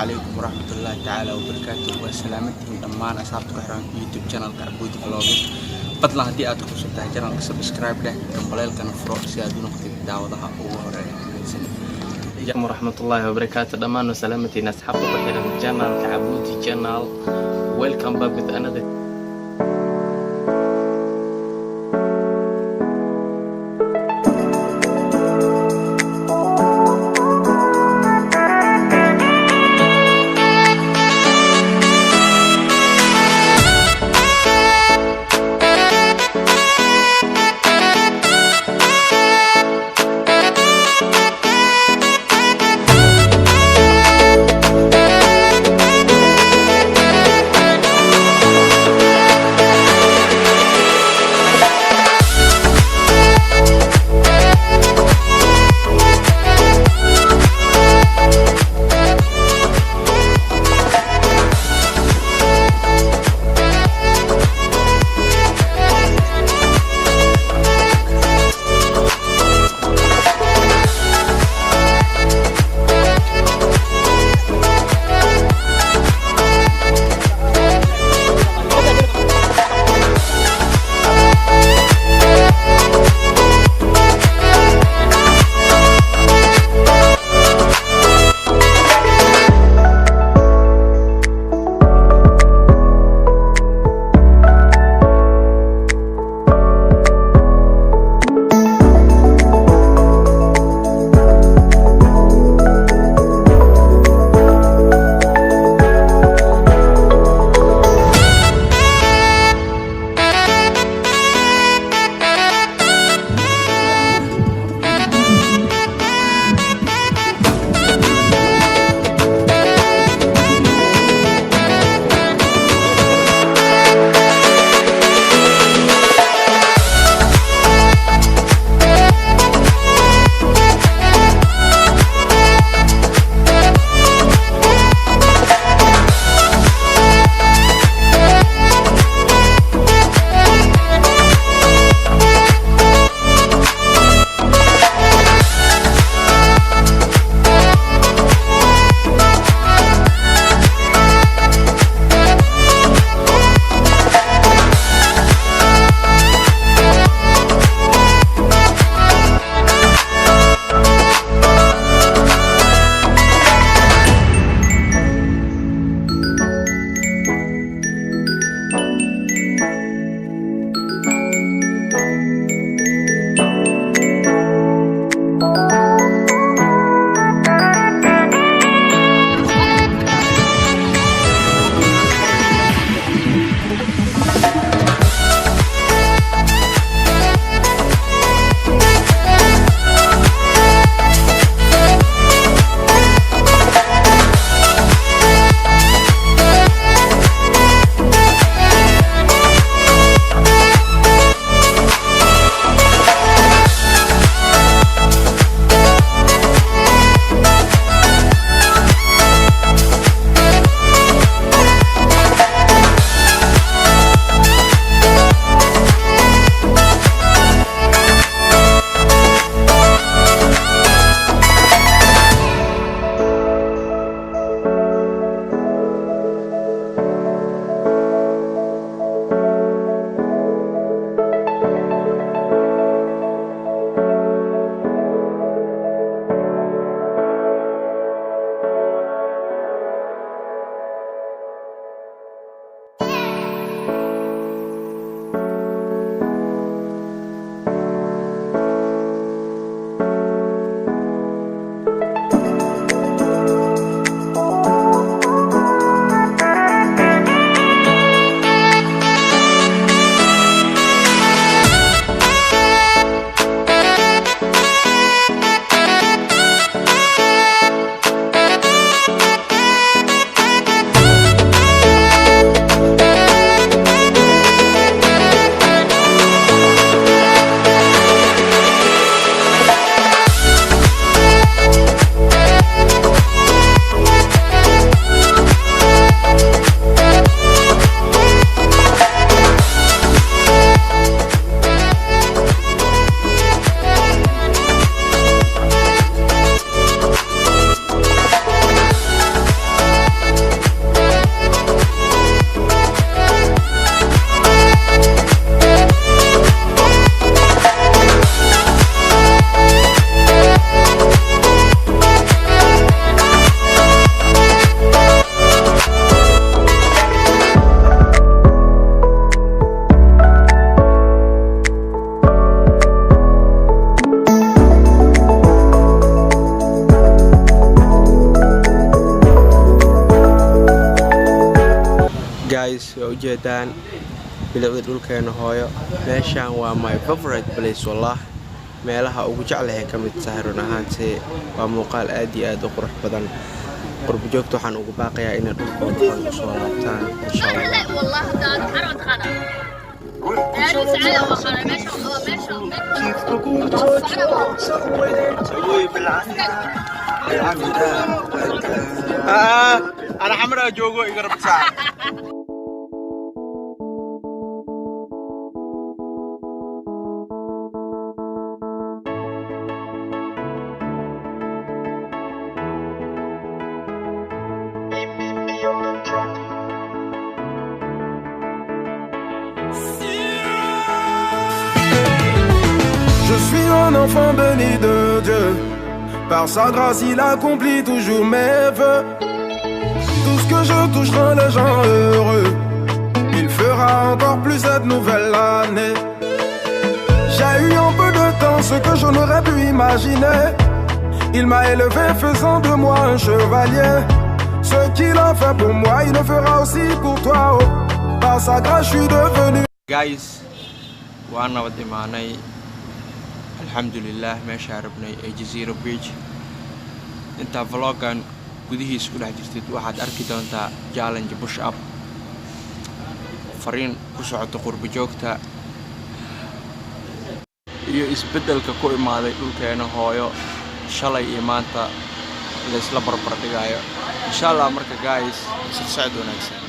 عليكم ورحمة الله تعالى وبركاته وسلامتكم دمان أصحاب كهران يوتيوب channel كعبودي فلوجز بدلا هدي أدخل سبتها channel سبسكرايب له كمبليل كان فرق سيادون وقت دعوضها وهراء عليكم ورحمة الله وبركاته دمان وسلامتي ناس أصحاب كهران channel كعبودي channel welcome back with another ujeedaan bilicda dhulkeena hooyo meeshaan waa my favorite place wallah meelaha ugu jeclahay ka mid tahay run ahaantii waa muuqaal aad iyo aad u qurux badan qurbo joogta waxaan ugu baaqayaa inay dhulkooda u soo laabtaan insha Allah والله دار حرد خنا داري سعاده وخنا ماشي كيف تقول سوي بالعافيه انا حمرا جوجو يقرب ساعه Je suis un enfant béni de Dieu. Par sa grâce, il accomplit toujours mes vœux. Tout ce que je touche rend les gens heureux. Il fera encore plus cette nouvelle année. J'ai eu un peu de temps ce que je n'aurais pu imaginer. Il m'a élevé faisant de moi un chevalier. Ce qu'il a fait pour moi, il le fera aussi pour toi. Oh. Par sa grâce, je suis devenu. Guys, وانا ودي معني الحمد لله ماشي عربني جزيرة بيتش انت فلوغان gudihiisa ku dhex jirtid waxaad arki doontaa challenge push up fariin ku socota qurbo joogta iyo isbedelka ku imaaday dhulkeena hooyo shalay iyo maanta la isla barbar dhigayo insha Allah marka guys socod wanaagsan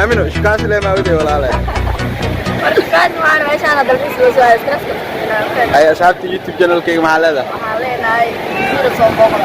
aamino shukaansi lee maa waday walaale markaad waxaan meeshaan dalbis loo soo stress ay asxaabta youtube channelkayga maxaa leedahay waxaan leenahay jiiro soo booqda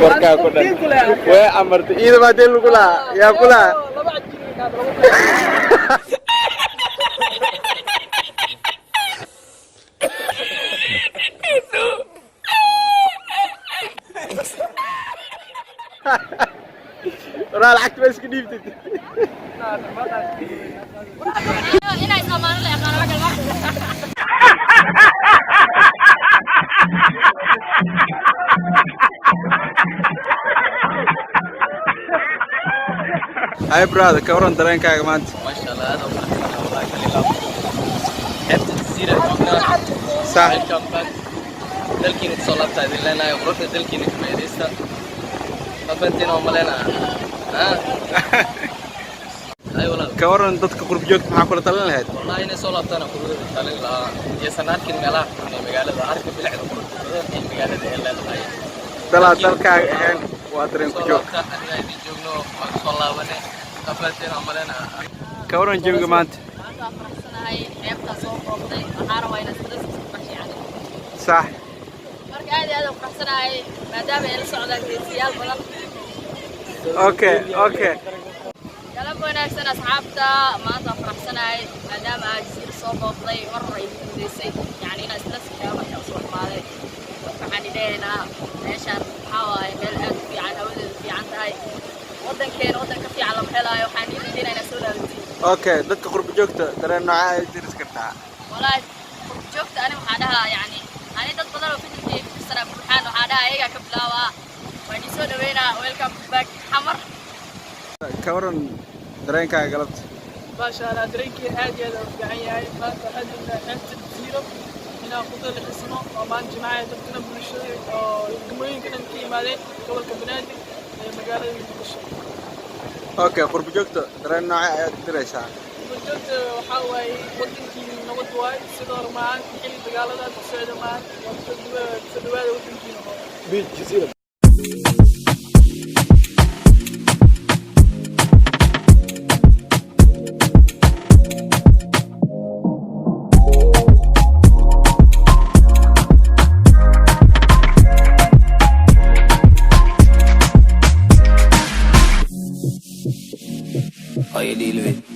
warkaa ku dhan way amartay iida baa deen lagu lahaa yaa ku lahaa وراح لعبت بس كنيفتي inay Soomaali la yaqaan waxa هاي برادر كورن dareenkaaga maanta ما شاء الله هذا والله كلي لاب حتى السيرة صح كامبان دلكين اتصالات هذه لنا يغرف دلكين كميديستا فبنتنا وملنا ها اي والله كورن dadka qurb joogta maxaa kula talan lahayd والله inay soo laabtaan qurbo talin la iyo sanaadkin meelaha magaalada arka bilacda qurbo ee magaalada ee leedahay dalkaaga ahaan waa dareen ku joogta aniga idin joogno waan soo laabanay fabantena وملنا كورن jooga maanta faraxsanahay xeebta soo booqday waxaan rabaa inaan stress ku farxiyaan صح marka aad iyo aad u faraxsanahay maadaama ay la socdaan geesiyaal badan اوكي كلام wanaagsan asxaabta maanta faraxsanahay maadaama aad jiiro soo booqday mar ay guuleysay yani inaan stress ka markaa soo qaaday waxaan ideenaa meeshaan waxa waaye meel aad u fiican hawadeedu fiican tahay wadankeena wadanka fiican lama helaayo waxaan ideenaa inaan soo laabatiin اوكي dadka qurb joogta dareen nooca ay jiris kartaa والله joogta ani waxaan dhahaa yani ani dad badan oo fikirkay fiirsana waxaan dhahaa ayaga ka bilaabaa waan soo dhaweynaa welcome back xamar كورن dareenkaaga galabta ما شاء الله درينكي عادي هذا يعني ما هذه حتى الزيرو هنا خطر الحسنة وما نجي معي تبتنا بالشيء جمعين كنا نكي مالين قبل كبنادي مقالة بالشيء اوكي qurb joogta dareen nooca ay diraysaa وجدت وحاول ودنكي نود وايد صدر معك كل مقالة تصعد معك وتدوى ودنكي بيت جزيرة All you deal with